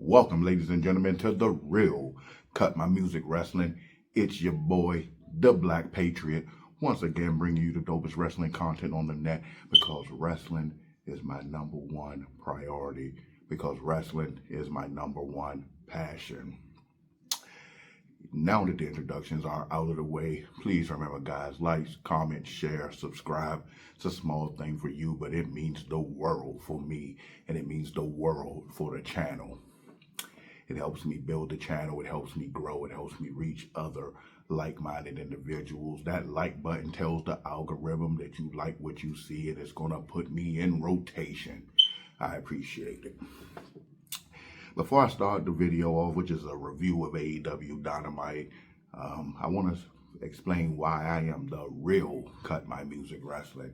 Welcome, ladies and gentlemen, to the real Cut My Music Wrestling. It's your boy, the Black Patriot, once again bringing you the dopest wrestling content on the net because wrestling is my number one priority, because wrestling is my number one passion. Now that the introductions are out of the way, please remember, guys, like, comment, share, subscribe. It's a small thing for you, but it means the world for me, and it means the world for the channel. It helps me build the channel. It helps me grow. It helps me reach other like-minded individuals. That like button tells the algorithm that you like what you see, and it's going to put me in rotation. I appreciate it. Before I start the video off, which is a review of AEW Dynamite, I want to explain why I am the real Cut My Music Wrestling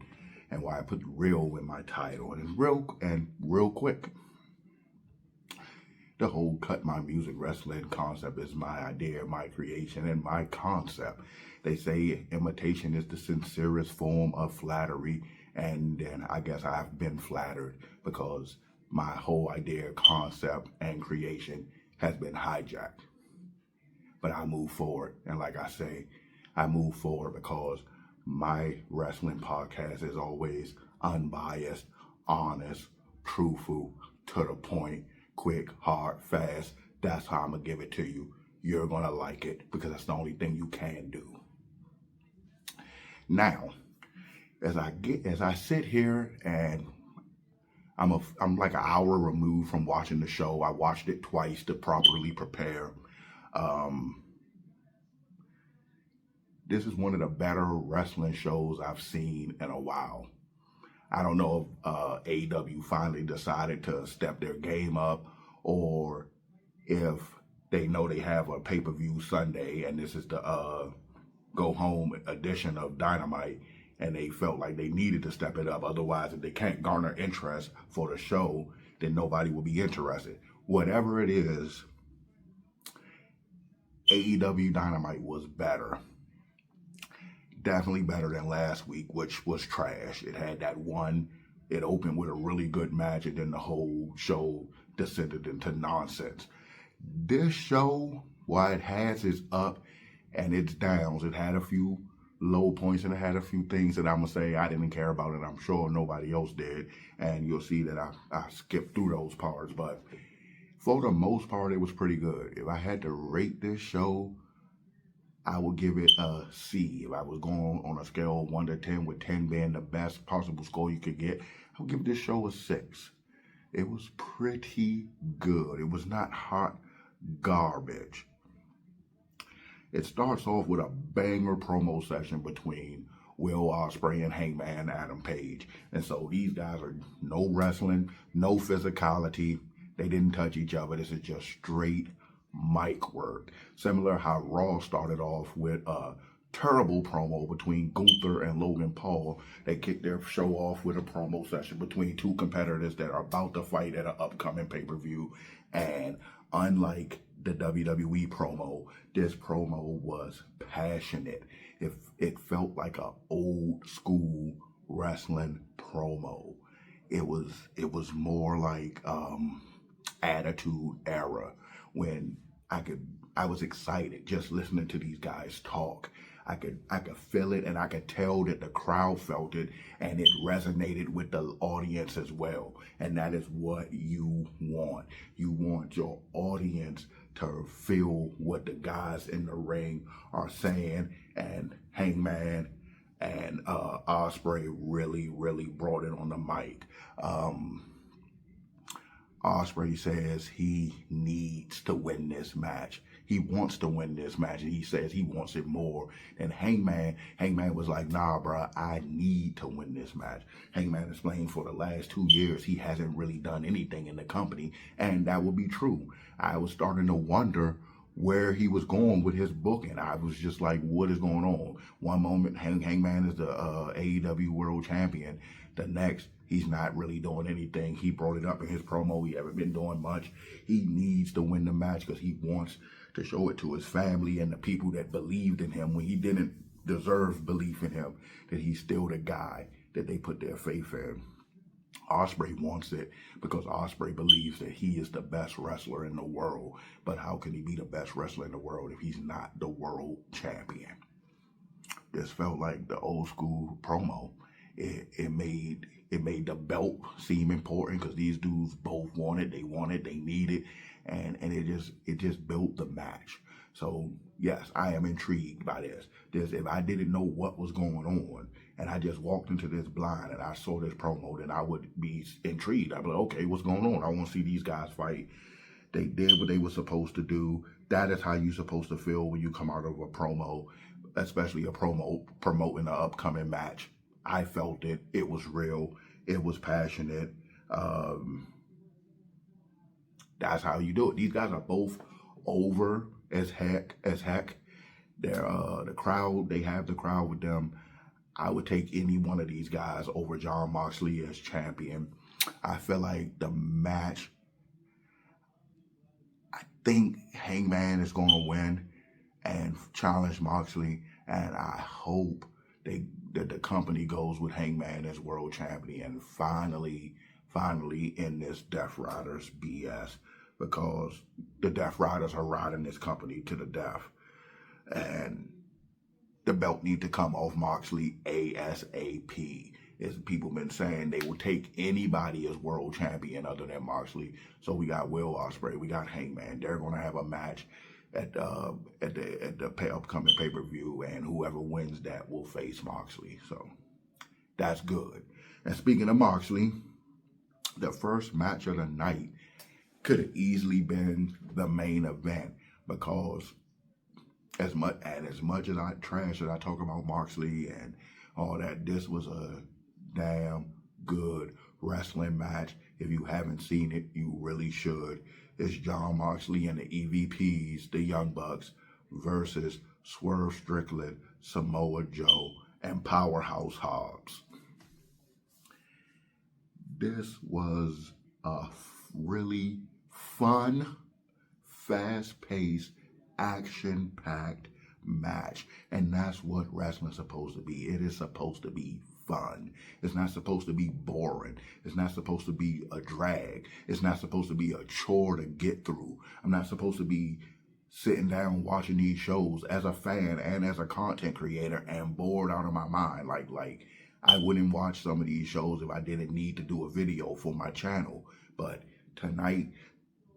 and why I put real in my title. And it's real quick. The whole Cut My Music Wrestling concept is my idea, my creation, and my concept. They say imitation is the sincerest form of flattery, and then I guess I've been flattered because my whole idea, concept, and creation has been hijacked. But I move forward, and like I say, I move forward because my wrestling podcast is always unbiased, honest, truthful, to the point, quick, hard, fast. That's how I'm gonna give it to you. You're gonna like it because that's the only thing you can do. Now, as I sit here and I'm like an hour removed from watching the show. I watched it twice to properly prepare. This is one of the better wrestling shows I've seen in a while. I don't know if AEW finally decided to step their game up, or if they know they have a pay-per-view Sunday and this is the go-home edition of Dynamite, and they felt like they needed to step it up. Otherwise, if they can't garner interest for the show, then nobody will be interested. Whatever it is, AEW Dynamite was better. Definitely better than last week, which was trash. It had that one, it opened with a really good match, and then the whole show descended into nonsense. This show, while it has its up and its downs, it had a few low points and it had a few things that I'm going to say I didn't care about, and I'm sure nobody else did. And you'll see that I skipped through those parts. But for the most part, it was pretty good. If I had to rate this show, I would give it a C. If I was going on a scale of 1 to 10, with 10 being the best possible score you could get, I would give this show a 6. It was pretty good. It was not hot garbage. It starts off with a banger promo session between Will Ospreay and Hangman Adam Page. And so these guys are no wrestling, no physicality. They didn't touch each other. This is just straight mic work. Similar how Raw started off with a terrible promo between Gunther and Logan Paul. They kicked their show off with a promo session between two competitors that are about to fight at an upcoming pay-per-view. And unlike the WWE promo, this promo was passionate. It felt like an old school wrestling promo. It was more like Attitude Era, when I was excited just listening to these guys talk. I could feel it, and I could tell that the crowd felt it, and it resonated with the audience as well. And that is what you want. You want your audience to feel what the guys in the ring are saying. And Hangman and Ospreay really brought it on the mic. Ospreay says he needs to win this match. He wants to win this match, and he says he wants it more than Hangman. Hangman was like, nah, bro, I need to win this match. Hangman explained for the last 2 years he hasn't really done anything in the company, and that would be true. I was starting to wonder where he was going with his booking. I was just like, what is going on? One moment, Hangman is the AEW World Champion. The next, he's not really doing anything. He brought it up in his promo. He haven't been doing much. He needs to win the match because he wants to show it to his family and the people that believed in him when he didn't deserve belief in him, that he's still the guy that they put their faith in. Ospreay wants it because Ospreay believes that he is the best wrestler in the world. But how can he be the best wrestler in the world if he's not the world champion? This felt like the old school promo. It made the belt seem important because these dudes both wanted, they needed, and it just built the match. So yes, I am intrigued by this. If I didn't know what was going on and I just walked into this blind and I saw this promo, then I would be intrigued. I'd be like, okay, what's going on? I want to see these guys fight. They did what they were supposed to do. That is how you're supposed to feel when you come out of a promo, especially a promo promoting an upcoming match. I felt it. It was real. It was passionate. That's how you do it. These guys are both over as heck. They're the crowd. They have the crowd with them. I would take any one of these guys over Jon Moxley as champion. I feel like the match, I think Hangman is going to win and challenge Moxley, and I hope that the company goes with Hangman as world champion finally end this Death Riders BS, because the Death Riders are riding this company to the death, and the belt need to come off Moxley ASAP. As people been saying, they will take anybody as world champion other than Moxley. So we got Will Ospreay, we got Hangman. They're going to have a match at the upcoming pay-per-view, and whoever wins that will face Moxley. So that's good. And speaking of Moxley, the first match of the night could have easily been the main event, because as much as I talk about Moxley and all that, this was a damn good wrestling match. If you haven't seen it, you really should. It's Jon Moxley and the EVPs, the Young Bucks, versus Swerve, Strickland, Samoa Joe, and Powerhouse Hobbs. This was a really fun, fast-paced, action-packed match, and that's what wrestling's supposed to be. It is supposed to be fun. It's not supposed to be boring. It's not supposed to be a drag. It's not supposed to be a chore to get through. I'm not supposed to be sitting down watching these shows as a fan and as a content creator and bored out of my mind. Like I wouldn't watch some of these shows if I didn't need to do a video for my channel. But tonight,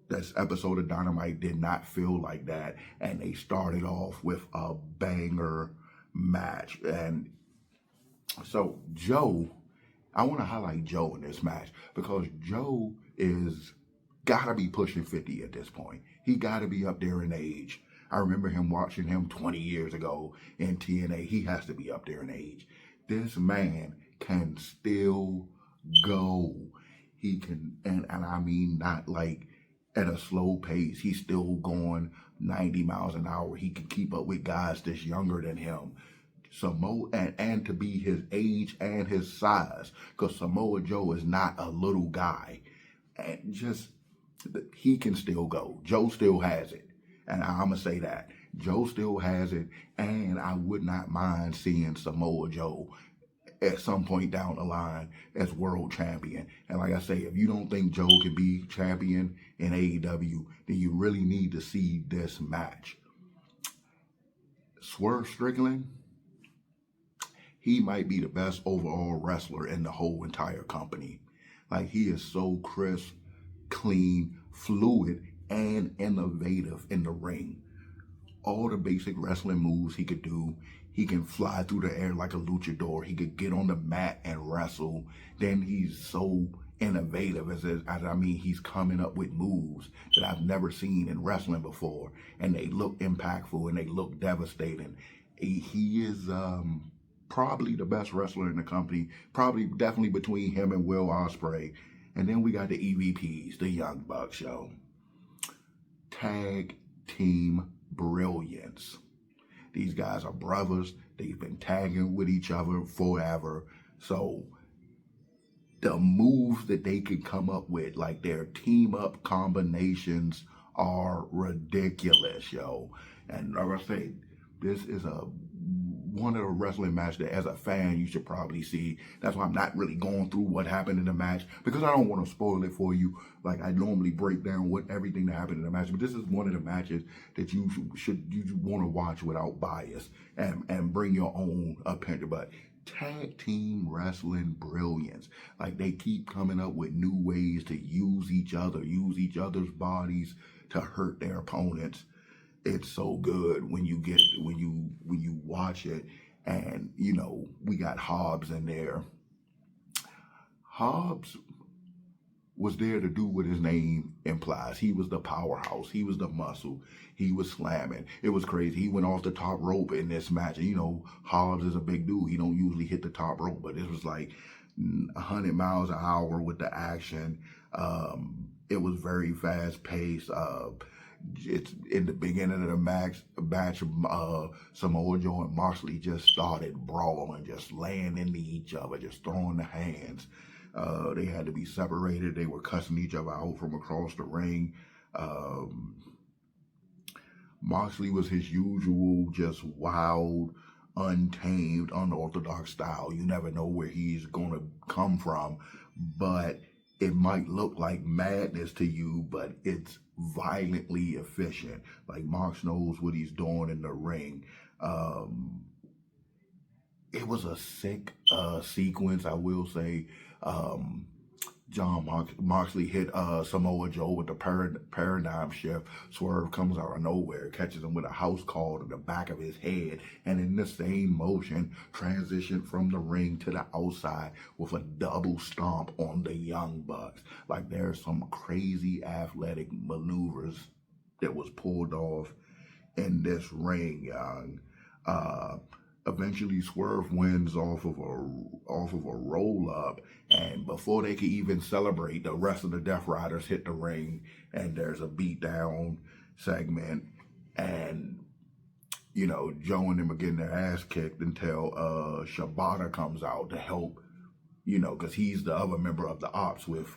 this episode of Dynamite did not feel like that, and they started off with a banger match. And so Joe, I want to highlight Joe in this match, because Joe is gotta be pushing 50 at this point. He gotta be up there in age. I remember watching him 20 years ago in TNA. He has to be up there in age. This man can still go. He can, and I mean not like at a slow pace. He's still going 90 miles an hour. He can keep up with guys that's younger than him. And to be his age and his size, because Samoa Joe is not a little guy. And just, he can still go. Joe still has it. And I'm going to say that. Joe still has it, and I would not mind seeing Samoa Joe at some point down the line as world champion. And like I say, if you don't think Joe can be champion in AEW, then you really need to see this match. Swerve Strickland, he might be the best overall wrestler in the whole entire company. Like, he is so crisp, clean, fluid, and innovative in the ring. All the basic wrestling moves he could do. He can fly through the air like a luchador. He could get on the mat and wrestle. Then he's so innovative, he's coming up with moves that I've never seen in wrestling before, and they look impactful and they look devastating. He is probably the best wrestler in the company, definitely between him and Will Ospreay. And then we got the EVPs, the Young Bucks, yo. Tag team brilliance. These guys are brothers. They've been tagging with each other forever. So the moves that they can come up with, like their team up combinations, are ridiculous, yo. And like I say, this is a one of the wrestling matches that as a fan you should probably see. That's why I'm not really going through what happened in the match, because I don't want to spoil it for you. Like I normally break down everything that happened in the match, but this is one of the matches that you want to watch without bias and bring your own opinion. But tag team wrestling brilliance. Like they keep coming up with new ways to use each other's bodies to hurt their opponents. It's so good when you watch it. And you know, we got Hobbs in there. Hobbs was there to do what his name implies. He was the powerhouse. He was the muscle. He was slamming. It was crazy. He went off the top rope in this match. And, you know, Hobbs is a big dude. He don't usually hit the top rope, but this was like 100 miles an hour with the action. It was very fast paced. It's in the beginning of the match, Samoa Joe and Moxley just started brawling, just laying into each other, just throwing the hands. They had to be separated. They were cussing each other out from across the ring. Moxley was his usual, just wild, untamed, unorthodox style. You never know where he's going to come from, but it might look like madness to you, but it's violently efficient. Like Mox knows what he's doing in the ring. It was a sick sequence, I will say. Moxley hit Samoa Joe with the paradigm shift. Swerve comes out of nowhere, catches him with a house call to the back of his head, and in the same motion, transitioned from the ring to the outside with a double stomp on the Young Bucks. Like there's some crazy athletic maneuvers that was pulled off in this ring, young. Eventually, Swerve wins off of a roll up, and before they could even celebrate, the rest of the Death Riders hit the ring, and there's a beatdown segment, and you know Joe and them are getting their ass kicked until Shibata comes out to help, you know, because he's the other member of the Ops with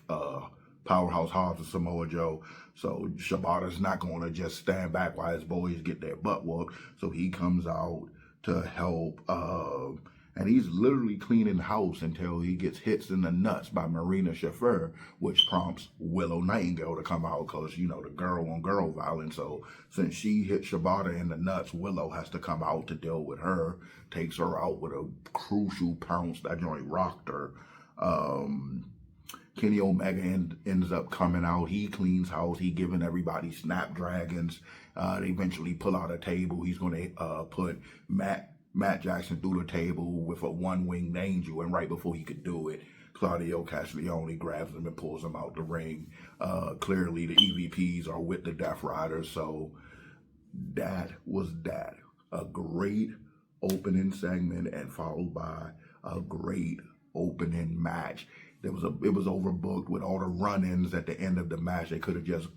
Powerhouse Hobbs and Samoa Joe. So Shibata's not going to just stand back while his boys get their butt whooped. So he comes out to help, and he's literally cleaning house until he gets hits in the nuts by Marina Shafir, which prompts Willow Nightingale to come out because, you know, the girl-on-girl violence. So since she hit Shibata in the nuts, Willow has to come out to deal with her, takes her out with a crucial pounce. That joint rocked her. Kenny Omega ends up coming out. He cleans house. He giving everybody snapdragons. They eventually pull out a table. He's going to put Matt Jackson through the table with a one-winged angel. And right before he could do it, Claudio Castagnoli grabs him and pulls him out the ring. Clearly, the EVPs are with the Death Riders. So that was that. A great opening segment and followed by a great opening match. It was overbooked with all the run-ins at the end of the match. They could have just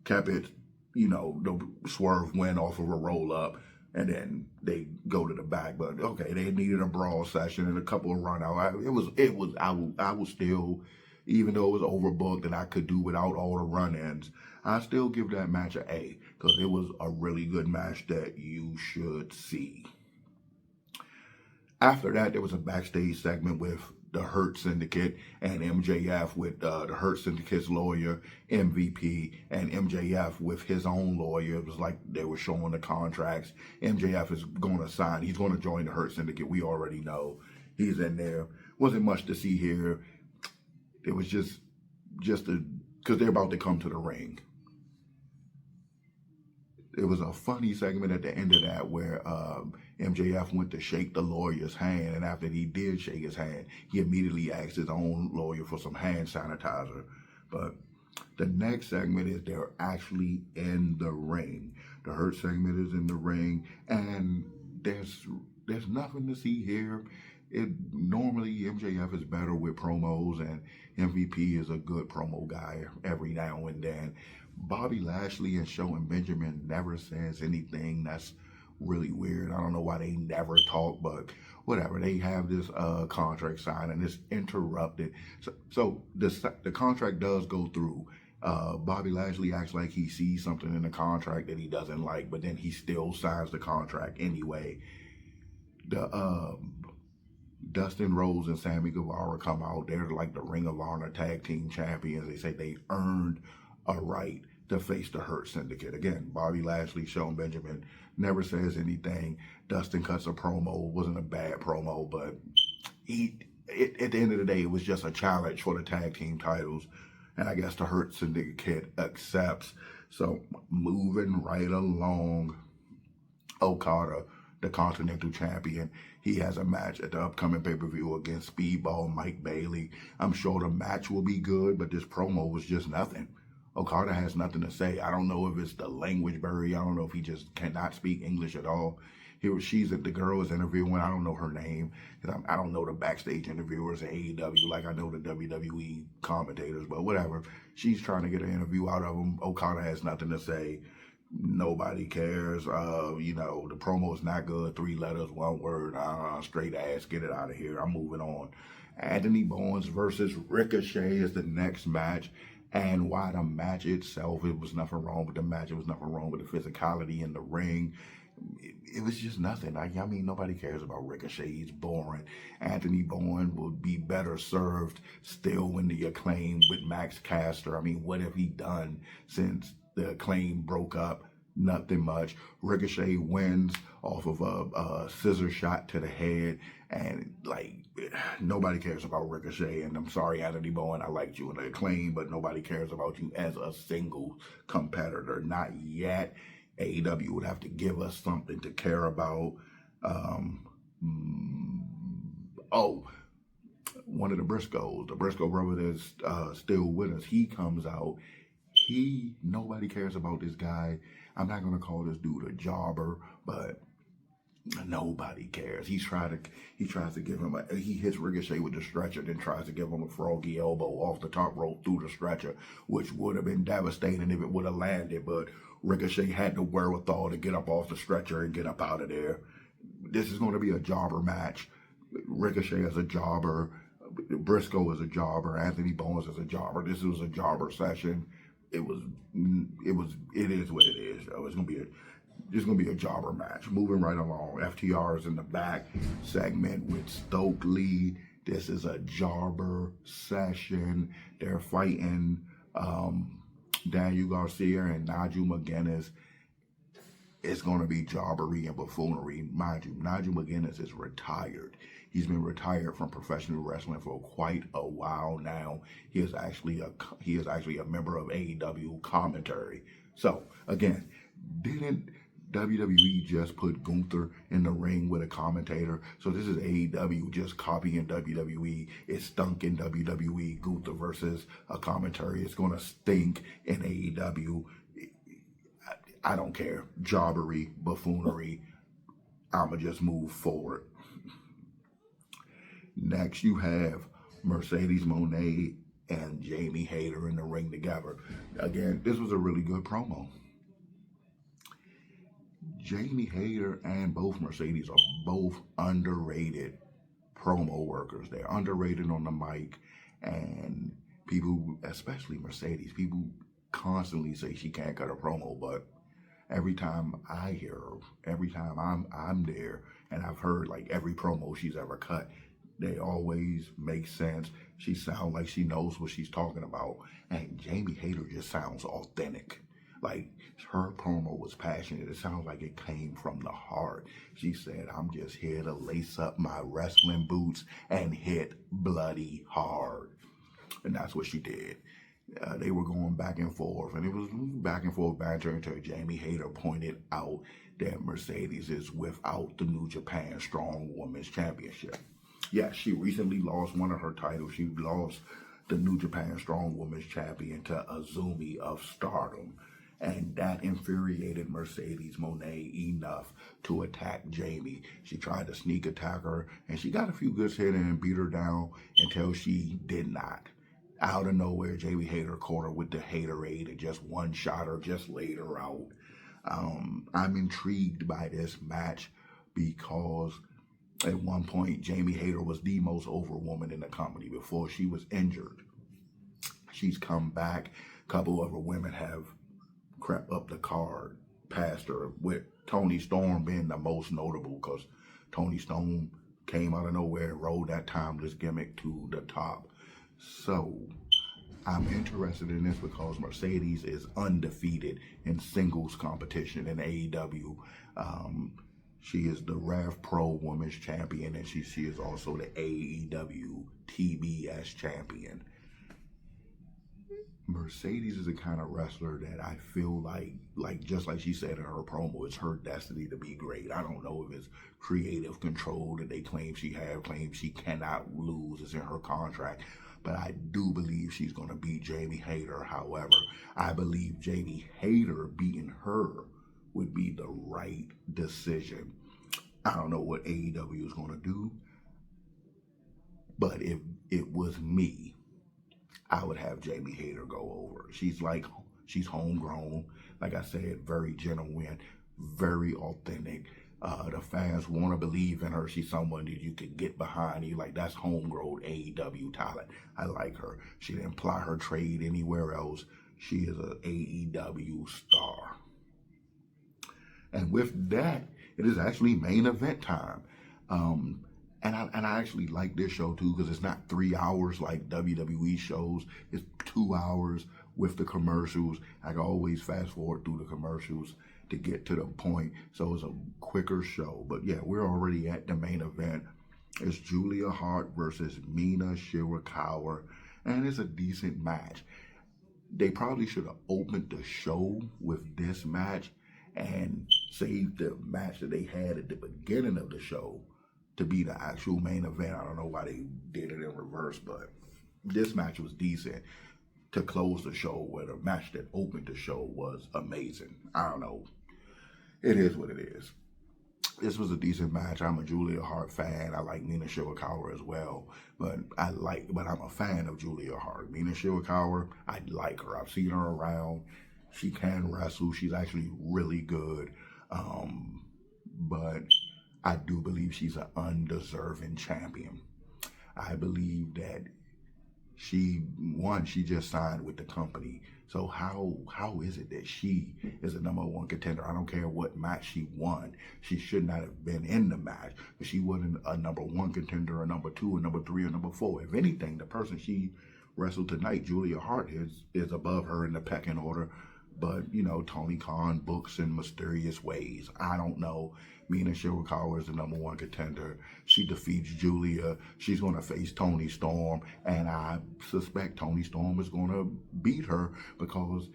kept it, you know, the Swerve win off of a roll-up, and then they go to the back. But okay, they needed a brawl session and a couple of run-out. I was still, even though it was overbooked and I could do without all the run-ins, I still give that match an A because it was a really good match that you should see. After that, there was a backstage segment with the Hurt Syndicate and MJF with the Hurt Syndicate's lawyer, MVP, and MJF with his own lawyer. It was like they were showing the contracts. MJF is going to sign. He's going to join the Hurt Syndicate. We already know he's in there. Wasn't much to see here. It was just because they're about to come to the ring. It was a funny segment at the end of that where MJF went to shake the lawyer's hand, and after he did shake his hand, he immediately asked his own lawyer for some hand sanitizer. But the next segment is they're actually in the ring. The Hurt segment is in the ring, and there's nothing to see here. Normally MJF is better with promos, and MVP is a good promo guy every now and then. Bobby Lashley and Shelton Benjamin never says anything. That's really weird. I don't know why they never talk, but whatever. They have this contract signed, and it's interrupted. So the contract does go through. Bobby Lashley acts like he sees something in the contract that he doesn't like, but then he still signs the contract anyway. The Dustin Rhodes and Sammy Guevara come out. They're like the Ring of Honor tag team champions. They say they earned a right to face the Hurt Syndicate. Again, Bobby Lashley, Shelton Benjamin never says anything. Dustin cuts a promo. It wasn't a bad promo, but at the end of the day, it was just a challenge for the tag team titles. And I guess the Hurt Syndicate accepts. So moving right along, Okada, the Continental Champion, he has a match at the upcoming pay-per-view against Speedball Mike Bailey. I'm sure the match will be good, but this promo was just nothing. Okada has nothing to say. I don't know if it's the language barrier. I don't know if he just cannot speak English at all. The girl is interviewing. I don't know her name. I don't know the backstage interviewers at AEW like I know the WWE commentators, but whatever. She's trying to get an interview out of him. Okada has nothing to say. Nobody cares. The promo is not good. 3 letters, 1 word. Straight ass. Get it out of here. I'm moving on. Anthony Bowens versus Ricochet is the next match. And why the match itself, it was nothing wrong with the match. It was nothing wrong with the physicality in the ring. It was just nothing. I mean, nobody cares about Ricochet. He's boring. Anthony Bowen would be better served still in the Acclaim with Max Caster. I mean, what have he done since the Acclaim broke up? Nothing much. Ricochet wins off of a scissor shot to the head. And, nobody cares about Ricochet. And I'm sorry, Anthony Bowen, I liked you in the Acclaim, but nobody cares about you as a single competitor. Not yet. AEW would have to give us something to care about. One of the Brisco brother that's still with us, he comes out. Nobody cares about this guy. I'm not going to call this dude a jobber, but nobody cares. He tries to give him he hits Ricochet with the stretcher, then tries to give him a froggy elbow off the top rope through the stretcher, which would have been devastating if it would have landed, but Ricochet had the wherewithal to get up off the stretcher and get up out of there. This is going to be a jobber match. Ricochet is a jobber. Brisco is a jobber. Anthony Bowens is a jobber. This was a jobber session. It is what it is. It's gonna be a jobber match. Moving right along. FTR is in the back segment with Stokely. This is a jobber session. They're fighting Daniel Garcia and Nigel McGuinness. It's going to be jobbery and buffoonery. Mind you, Nigel McGuinness is retired. He's been retired from professional wrestling for quite a while now. He is actually a member of AEW commentary. So again, didn't WWE just put Gunther in the ring with a commentator? So this is AEW just copying WWE. It stunk in WWE. Gunther versus a commentary. It's going to stink in AEW. I don't care. Jobbery, buffoonery. I'ma just move forward. Next, you have Mercedes Moné and Jamie Hayter in the ring together. Again, this was a really good promo. Jamie Hayter and both Mercedes are both underrated promo workers. They're underrated on the mic, and people, especially Mercedes, people constantly say she can't cut a promo, but every time I hear her, every time I'm there, and I've heard every promo she's ever cut, they always make sense. She sounds like she knows what she's talking about, and Jamie Hayter just sounds authentic. Her promo was passionate. It sounds like it came from the heart. She said, "I'm just here to lace up my wrestling boots and hit bloody hard." And that's what she did. They were going back and forth, and it was back and forth banter until Jamie Hayter pointed out that Mercedes is without the New Japan Strong Women's Championship. Yes, she recently lost one of her titles. She lost the New Japan Strong Women's Champion to Azumi of Stardom. And that infuriated Mercedes Moné enough to attack Jamie. She tried to sneak attack her, and she got a few good hits and beat her down until she did not. Out of nowhere, Jamie Hayter caught her with the Haterade and just one-shot her, just laid her out. I'm intrigued by this match because at one point, Jamie Hayter was the most over woman in the company before she was injured. She's come back. A couple of her women have crept up the card past her, with Toni Storm being the most notable because Toni Storm came out of nowhere and rode that timeless gimmick to the top. So I'm interested in this because Mercedes is undefeated in singles competition in AEW. She is the Rev Pro Women's Champion, and she is also the AEW TBS Champion. Mercedes is the kind of wrestler that I feel like just like she said in her promo, it's her destiny to be great. I don't know if it's creative control that they claim she cannot lose. It's in her contract. But I do believe she's going to beat Jamie Hayter. However, I believe Jamie Hayter beating her would be the right decision. I don't know what AEW is going to do, but if it was me, I would have Jamie Hayter go over. She's homegrown, like I said, very genuine, very authentic. The fans want to believe in her. She's someone that you can get behind. You like, that's homegrown AEW talent. I like her. She didn't ply her trade anywhere else. She is an AEW star. And with that, it is actually main event time. And I actually like this show too because it's not 3 hours like WWE shows. It's 2 hours with the commercials. I can always fast forward through the commercials to get to the point. So it's a quicker show. But yeah, we're already at the main event. It's Julia Hart versus Mina Shirakawa. And it's a decent match. They probably should have opened the show with this match and saved the match that they had at the beginning of the show to be the actual main event. I don't know why they did it in reverse, but this match was decent to close the show, where the match that opened the show was amazing. I don't know. It is what it is. This was a decent match. I'm a Julia Hart fan. I like Mina Shirakawa as well, but I'm a fan of Julia Hart. Mina Shirakawa, I like her. I've seen her around. She can wrestle. She's actually really good. But I do believe she's an undeserving champion. I believe that she just signed with the company. So how is it that she is a #1 contender? I don't care what match she won. She should not have been in the match. But she wasn't a #1 contender, or #2, or #3, or #4. If anything, the person she wrestled tonight, Julia Hart, is above her in the pecking order. But, Tony Khan books in mysterious ways. I don't know. Mina Shirakawa is the #1 contender. She defeats Julia. She's going to face Toni Storm. And I suspect Toni Storm is going to beat her because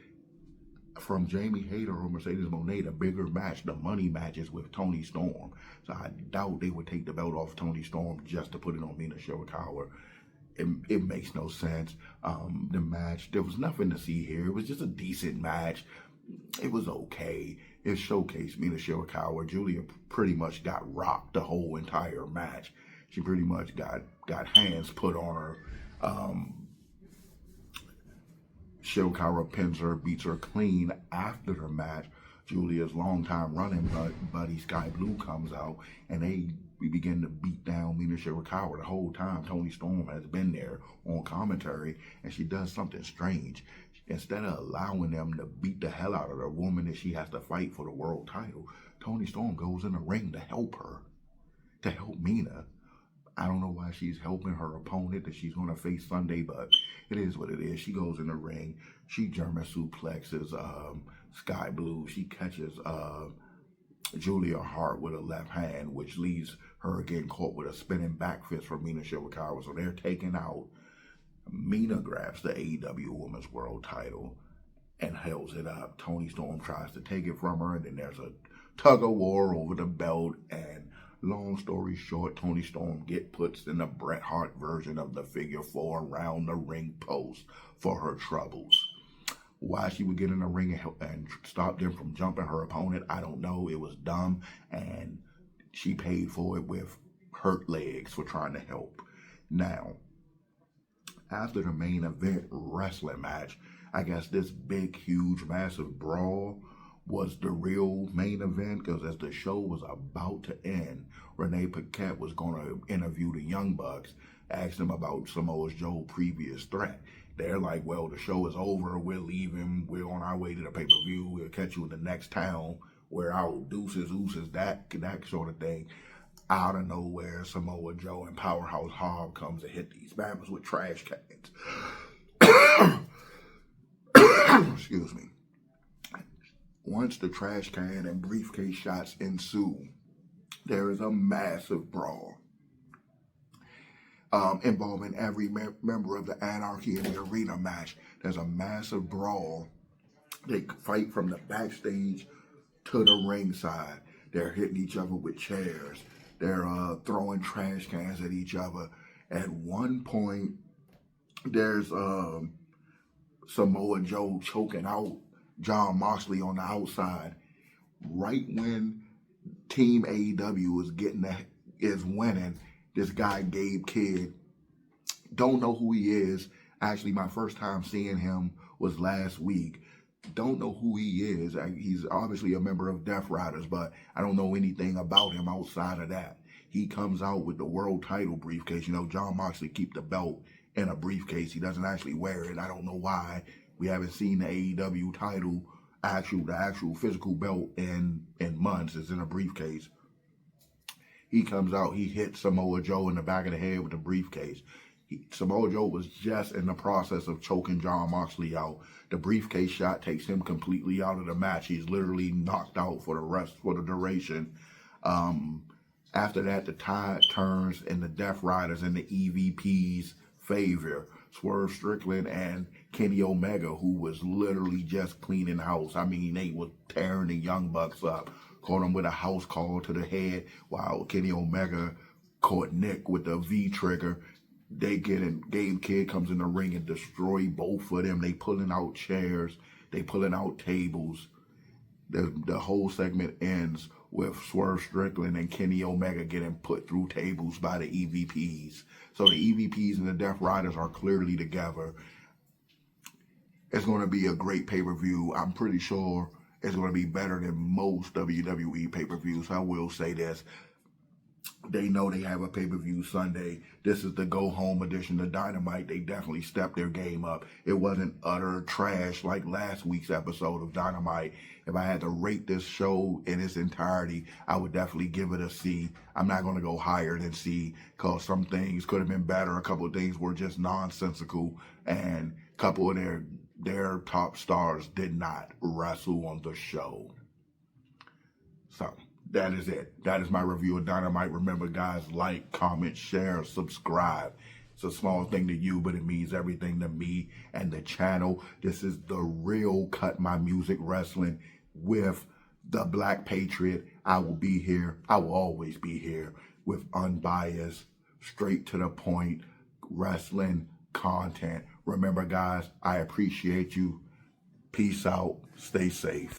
from Jamie Hayter or Mercedes Moné, the bigger match, the money matches with Toni Storm. So I doubt they would take the belt off Toni Storm just to put it on Mina Shirakawa. It makes no sense. The match, there was nothing to see here. It was just a decent match. It was okay. It showcased Mina Shirakawa. Julia pretty much got rocked the whole entire match. She pretty much got hands put on her. Shirakawa pins her, beats her clean after the match. Julia's longtime running buddy Sky Blue comes out, and we begin to beat down Mina Shirakawa. The whole time Toni Storm has been there on commentary, and she does something strange. Instead of allowing them to beat the hell out of the woman that she has to fight for the world title, Toni Storm goes in the ring to help her, to help Mina. I don't know why she's helping her opponent that she's going to face Sunday, but it is what it is. She goes in the ring. She German suplexes Sky Blue. She catches Julia Hart with a left hand, which leaves her getting caught with a spinning back fist from Mina Shirakawa. So they're taken out. Mina grabs the AEW Women's World title and holds it up. Toni Storm tries to take it from her, and then there's a tug of war over the belt. And long story short, Toni Storm puts in the Bret Hart version of the figure 4 around the ring post for her troubles. Why she would get in the ring and stop them from jumping her opponent, I don't know. It was dumb, and she paid for it with hurt legs for trying to help. Now, after the main event wrestling match, I guess this big, huge, massive brawl was the real main event, because as the show was about to end, Renee Paquette was going to interview the Young Bucks, ask them about Samoa Joe's previous threat. They're like, well, the show is over. We're leaving. We're on our way to the pay-per-view. We'll catch you in the next town. We're out. Deuces, oozes, that sort of thing. out of nowhere, Samoa Joe and Powerhouse Hobb comes and hit these Bammers with trash cans. Excuse me. Once the trash can and briefcase shots ensue, there is a massive brawl involving every member of the Anarchy in the arena match. There's a massive brawl. They fight from the backstage to the ringside. They're hitting each other with chairs. They're throwing trash cans at each other. At one point, there's Samoa Joe choking out Jon Moxley on the outside. Right when Team AEW is winning, this guy Gabe Kidd, don't know who he is. Actually, my first time seeing him was last week. Don't know who he is. He's obviously a member of Death Riders, but I don't know anything about him outside of that. He comes out with the world title briefcase. You know, Jon Moxley keep the belt in a briefcase. He doesn't actually wear it. I don't know why. We haven't seen the AEW title, the actual physical belt in months. It's in a briefcase. He comes out, he hits Samoa Joe in the back of the head with the briefcase. Samoa Joe was just in the process of choking Jon Moxley out. The briefcase shot takes him completely out of the match. He's literally knocked out for the duration. After that, the tide turns in the Death Riders and the EVP's favor. Swerve, Strickland, and Kenny Omega, who was literally just cleaning house. I mean, they were tearing the Young Bucks up. Caught him with a house call to the head, while Kenny Omega caught Nick with the V trigger. Gabe Kidd comes in the ring and destroy both of them. They pulling out chairs. They pulling out tables. The whole segment ends with Swerve Strickland and Kenny Omega getting put through tables by the EVPs. So the EVPs and the Death Riders are clearly together. It's going to be a great pay-per-view. I'm pretty sure it's going to be better than most WWE pay-per-views. I will say this. They know they have a pay-per-view Sunday. This is the go-home edition of Dynamite. They definitely stepped their game up. It wasn't utter trash like last week's episode of Dynamite. If I had to rate this show in its entirety, I would definitely give it a C. I'm not going to go higher than C because some things could have been better. A couple of things were just nonsensical, and a couple of their top stars did not wrestle on the show. So that is it. That is my review of Dynamite. Remember, guys, like, comment, share, subscribe. It's a small thing to you, but it means everything to me and the channel. This is the real Cut My Music Wrestling with the Black Patriot. I will be here. I will always be here with unbiased, straight to the point wrestling content. Remember, guys, I appreciate you. Peace out. Stay safe.